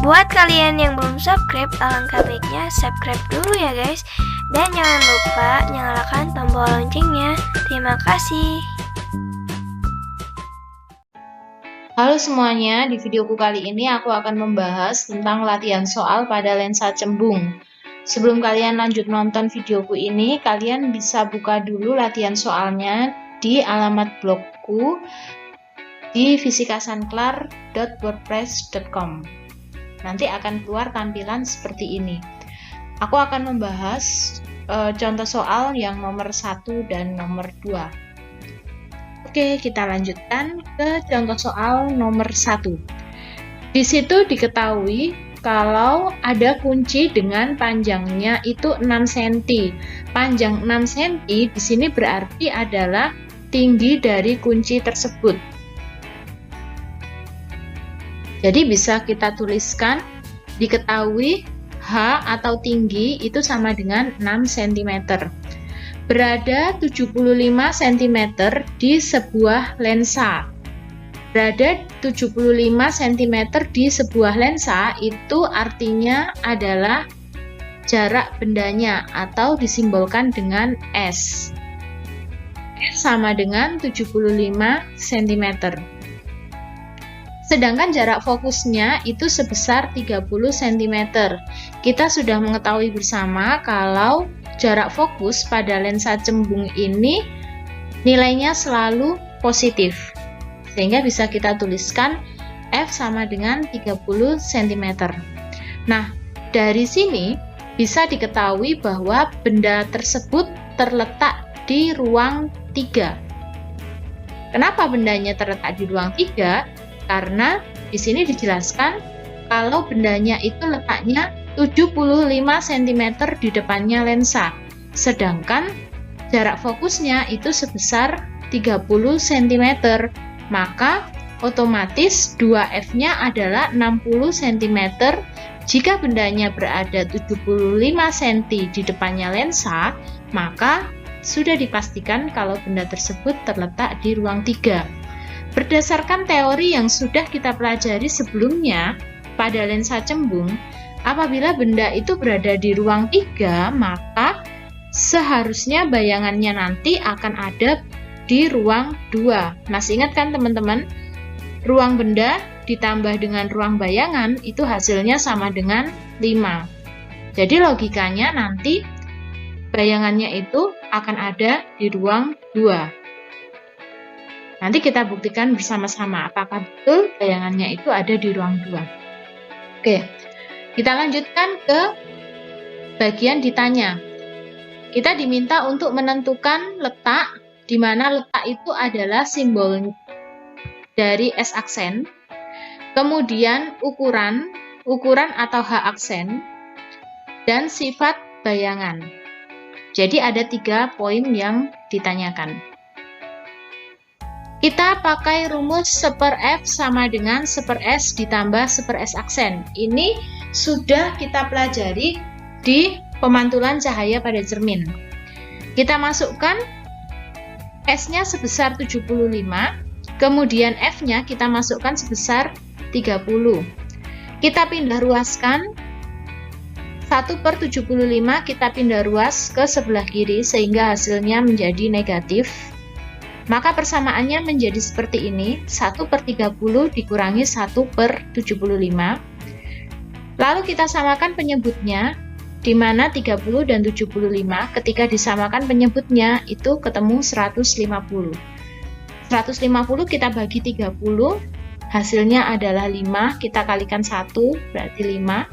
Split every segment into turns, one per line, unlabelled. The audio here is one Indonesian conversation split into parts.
Buat kalian yang belum subscribe, alangkah baiknya subscribe dulu ya guys. Dan jangan lupa nyalakan tombol loncengnya. Terima kasih.
Halo semuanya, di videoku kali ini aku akan membahas tentang latihan soal pada lensa cembung. Sebelum kalian lanjut nonton videoku ini, kalian bisa buka dulu latihan soalnya di alamat blogku di fisikasanklar.wordpress.com. Nanti akan keluar tampilan seperti ini. Aku akan membahas contoh soal yang nomor 1 dan nomor 2. Oke, kita lanjutkan ke contoh soal nomor 1. Di situ diketahui kalau ada kunci dengan panjangnya itu 6 cm. Panjang 6 cm di sini berarti adalah tinggi dari kunci tersebut. Jadi bisa kita tuliskan, diketahui H atau tinggi itu sama dengan 6 cm. Berada 75 cm di sebuah lensa. Berada 75 cm di sebuah lensa itu artinya adalah jarak bendanya atau disimbolkan dengan S. S sama dengan 75 cm. Sedangkan jarak fokusnya itu sebesar 30 cm. Kita sudah mengetahui bersama kalau jarak fokus pada lensa cembung ini nilainya selalu positif. Sehingga bisa kita tuliskan F sama dengan 30 cm. Nah, dari sini bisa diketahui bahwa benda tersebut terletak di ruang 3. Kenapa bendanya terletak di ruang 3? Karena di sini dijelaskan kalau bendanya itu letaknya 75 cm di depannya lensa, sedangkan jarak fokusnya itu sebesar 30 cm, maka otomatis 2F-nya adalah 60 cm jika bendanya berada 75 cm di depannya lensa, maka sudah dipastikan kalau benda tersebut terletak di ruang 3. Berdasarkan teori yang sudah kita pelajari sebelumnya pada lensa cembung, apabila benda itu berada di ruang 3, maka seharusnya bayangannya nanti akan ada di ruang 2. Masih ingat kan teman-teman? Ruang benda ditambah dengan ruang bayangan itu hasilnya sama dengan 5. Jadi logikanya nanti bayangannya itu akan ada di ruang 2. Nanti kita buktikan bersama-sama apakah betul bayangannya itu ada di ruang 2. Oke. Kita lanjutkan ke bagian ditanya. Kita diminta untuk menentukan letak, di mana letak itu adalah simbol dari S aksen, kemudian ukuran atau H aksen, dan sifat bayangan. Jadi ada 3 poin yang ditanyakan. Kita pakai rumus 1/F sama dengan 1/S ditambah 1/S aksen. Ini sudah kita pelajari di pemantulan cahaya pada cermin. Kita masukkan S-nya sebesar 75, kemudian F-nya kita masukkan sebesar 30. Kita pindah ruaskan 1/75, kita pindah ruas ke sebelah kiri sehingga hasilnya menjadi negatif. Maka persamaannya menjadi seperti ini, 1/30 dikurangi 1/75. Lalu kita samakan penyebutnya, di mana 30 dan 75 ketika disamakan penyebutnya itu ketemu 150. 150 kita bagi 30, hasilnya adalah 5, kita kalikan 1, berarti 5.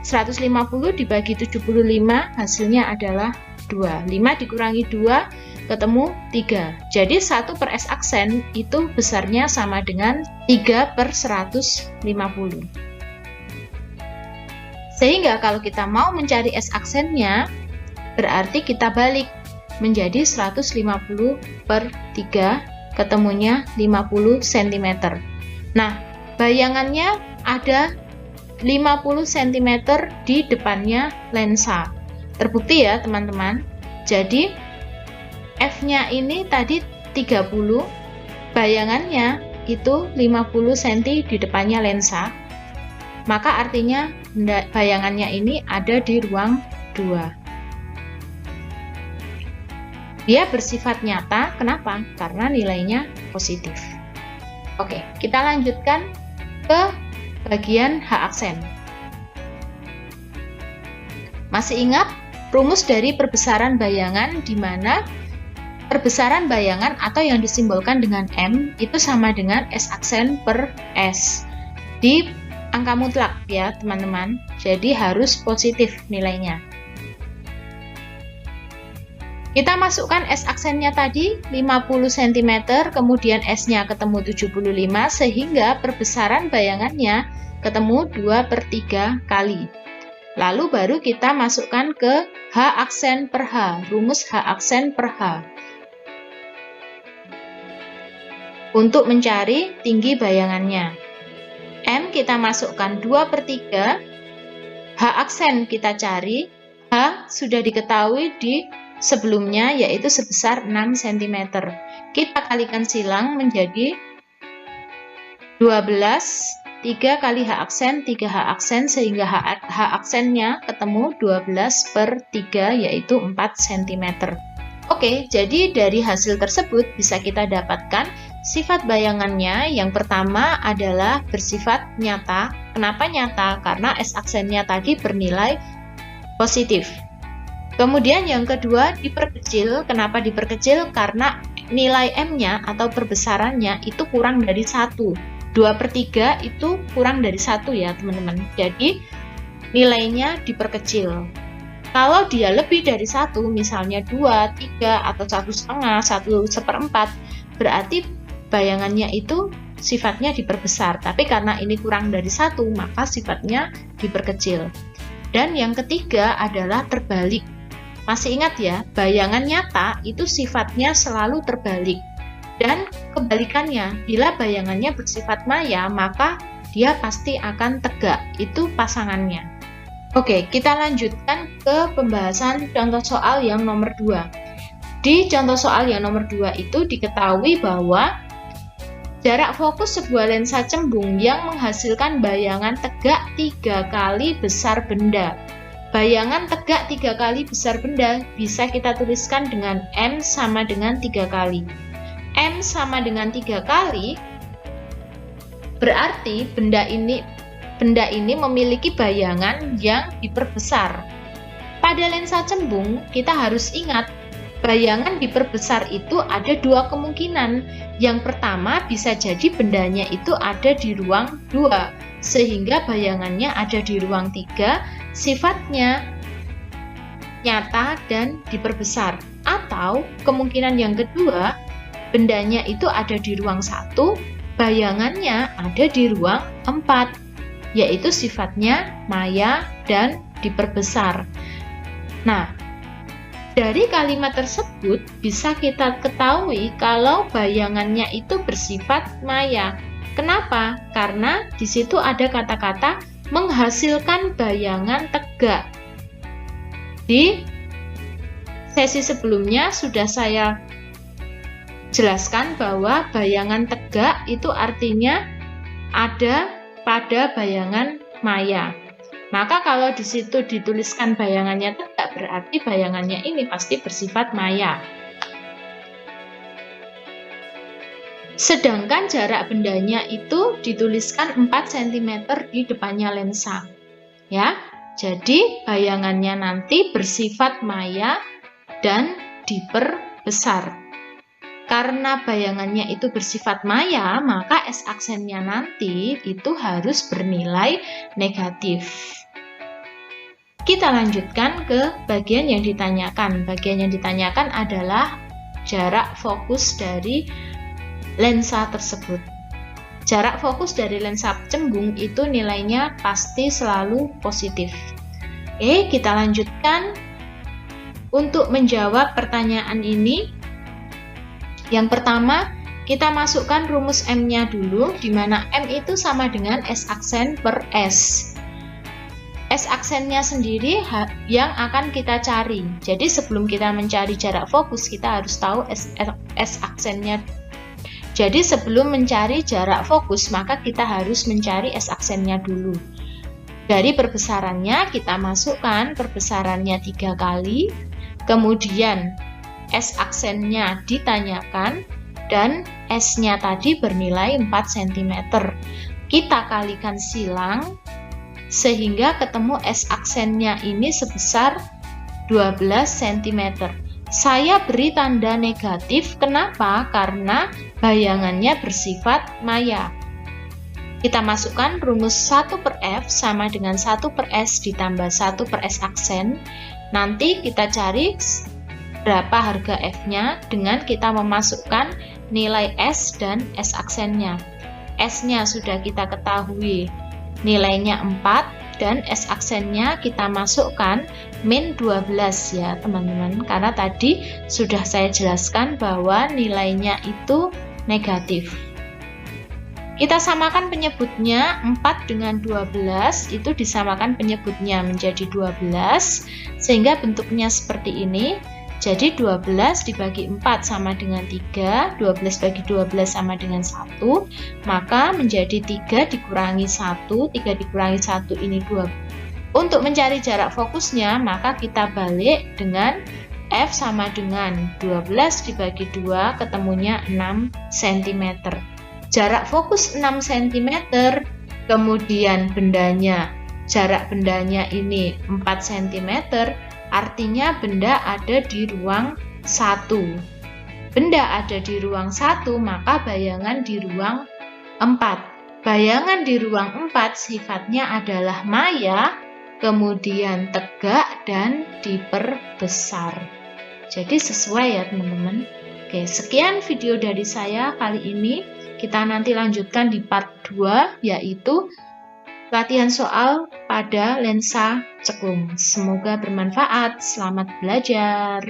150 dibagi 75, hasilnya adalah 2. 5 dikurangi 2, ketemu 3. Jadi 1/S aksen itu besarnya sama dengan 3/150. Sehingga kalau kita mau mencari S aksennya, berarti kita balik menjadi 150/3, ketemunya 50 cm. Nah, bayangannya ada 50 cm di depannya lensa. Terbukti ya teman-teman. Jadi F-nya ini tadi 30, bayangannya itu 50 cm di depannya lensa, maka artinya bayangannya ini ada di ruang 2. Dia bersifat nyata, kenapa? Karena nilainya positif. Oke, kita lanjutkan ke bagian H aksen. Masih ingat rumus dari perbesaran bayangan, di mana perbesaran bayangan atau yang disimbolkan dengan M itu sama dengan S aksen per S di angka mutlak ya teman-teman, jadi harus positif nilainya. Kita masukkan S aksennya tadi 50 cm, kemudian S-nya ketemu 75, sehingga perbesaran bayangannya ketemu 2/3 kali. Lalu baru kita masukkan ke H aksen per H, rumus H aksen per H. Untuk mencari tinggi bayangannya. M kita masukkan 2/3, H aksen kita cari, H sudah diketahui di sebelumnya yaitu sebesar 6 cm. Kita kalikan silang menjadi 12, 3 kali H aksen, 3 H aksen, sehingga H aksennya ketemu 12/3 yaitu 4 cm. Oke, jadi dari hasil tersebut bisa kita dapatkan sifat bayangannya. Yang pertama adalah bersifat nyata. Kenapa nyata? Karena S aksennya tadi bernilai positif. Kemudian yang kedua diperkecil. Kenapa diperkecil? Karena nilai M-nya atau perbesarannya itu kurang dari 1. 2/3 itu kurang dari 1 ya teman-teman. Jadi nilainya diperkecil. Kalau dia lebih dari 1, misalnya 2, 3, atau 1,5, 1/4, berarti bayangannya itu sifatnya diperbesar. Tapi karena ini kurang dari 1, maka sifatnya diperkecil. Dan yang ketiga adalah terbalik. Masih ingat ya, bayangan nyata itu sifatnya selalu terbalik. Dan kebalikannya, bila bayangannya bersifat maya, maka dia pasti akan tegak. Itu pasangannya. Oke, kita lanjutkan ke pembahasan contoh soal yang nomor 2. Di contoh soal yang nomor 2 itu diketahui bahwa jarak fokus sebuah lensa cembung yang menghasilkan bayangan tegak 3 kali besar benda. Bayangan tegak 3 kali besar benda bisa kita tuliskan dengan M sama dengan 3 kali. M sama dengan 3 kali berarti benda ini memiliki bayangan yang diperbesar. Pada lensa cembung, kita harus ingat, bayangan diperbesar itu ada 2 kemungkinan. Yang pertama, bisa jadi bendanya itu ada di ruang 2, sehingga bayangannya ada di ruang 3, sifatnya nyata dan diperbesar. Atau kemungkinan yang kedua, bendanya itu ada di ruang 1, bayangannya ada di ruang 4. Yaitu sifatnya maya dan diperbesar. Nah, dari kalimat tersebut bisa kita ketahui kalau bayangannya itu bersifat maya. Kenapa? Karena di situ ada kata-kata menghasilkan bayangan tegak. Di sesi sebelumnya sudah saya jelaskan bahwa bayangan tegak itu artinya ada pada bayangan maya. Maka kalau di situ dituliskan bayangannya tegak, berarti bayangannya ini pasti bersifat maya. Sedangkan jarak bendanya itu dituliskan 4 cm di depannya lensa. Ya, jadi bayangannya nanti bersifat maya dan diperbesar. Karena bayangannya itu bersifat maya, maka S aksennya nanti itu harus bernilai negatif. Kita lanjutkan ke bagian yang ditanyakan. Bagian yang ditanyakan adalah jarak fokus dari lensa tersebut. Jarak fokus dari lensa cembung itu nilainya pasti selalu positif. Oke, kita lanjutkan. Untuk menjawab pertanyaan ini, yang pertama, kita masukkan rumus M-nya dulu, di mana M itu sama dengan S aksen per S. S aksennya sendiri yang akan kita cari. Jadi sebelum kita mencari jarak fokus, kita harus tahu S aksennya. Jadi sebelum mencari jarak fokus, maka kita harus mencari S aksennya dulu. Dari perbesarannya kita masukkan perbesarannya 3 kali, kemudian S aksennya ditanyakan, dan S-nya tadi bernilai 4 cm. Kita kalikan silang, sehingga ketemu S aksennya ini sebesar 12 cm. Saya beri tanda negatif, kenapa? Karena bayangannya bersifat maya. Kita masukkan rumus 1/F sama dengan 1/S ditambah 1/S aksen. Nanti kita cari berapa harga F-nya dengan kita memasukkan nilai S dan S aksennya. S-nya sudah kita ketahui nilainya 4, dan S aksennya kita masukkan min 12 ya teman-teman, karena tadi sudah saya jelaskan bahwa nilainya itu negatif. Kita samakan penyebutnya, 4 dengan 12 itu disamakan penyebutnya menjadi 12, sehingga bentuknya seperti ini. Jadi 12 dibagi 4 sama dengan 3, 12 bagi 12 sama dengan 1, maka menjadi 3 dikurangi 1, 3 dikurangi 1 ini 2. Untuk mencari jarak fokusnya, maka kita balik dengan F sama dengan 12 dibagi 2, ketemunya 6 cm. Jarak fokus 6 cm, kemudian bendanya, jarak bendanya ini 4 cm, artinya benda ada di ruang 1. Benda ada di ruang 1, maka bayangan di ruang 4. Bayangan di ruang 4 sifatnya adalah maya, kemudian tegak dan diperbesar. Jadi sesuai ya teman-teman. Oke, sekian video dari saya kali ini. Kita nanti lanjutkan di part 2, yaitu latihan soal pada lensa cekung. Semoga bermanfaat. Selamat belajar.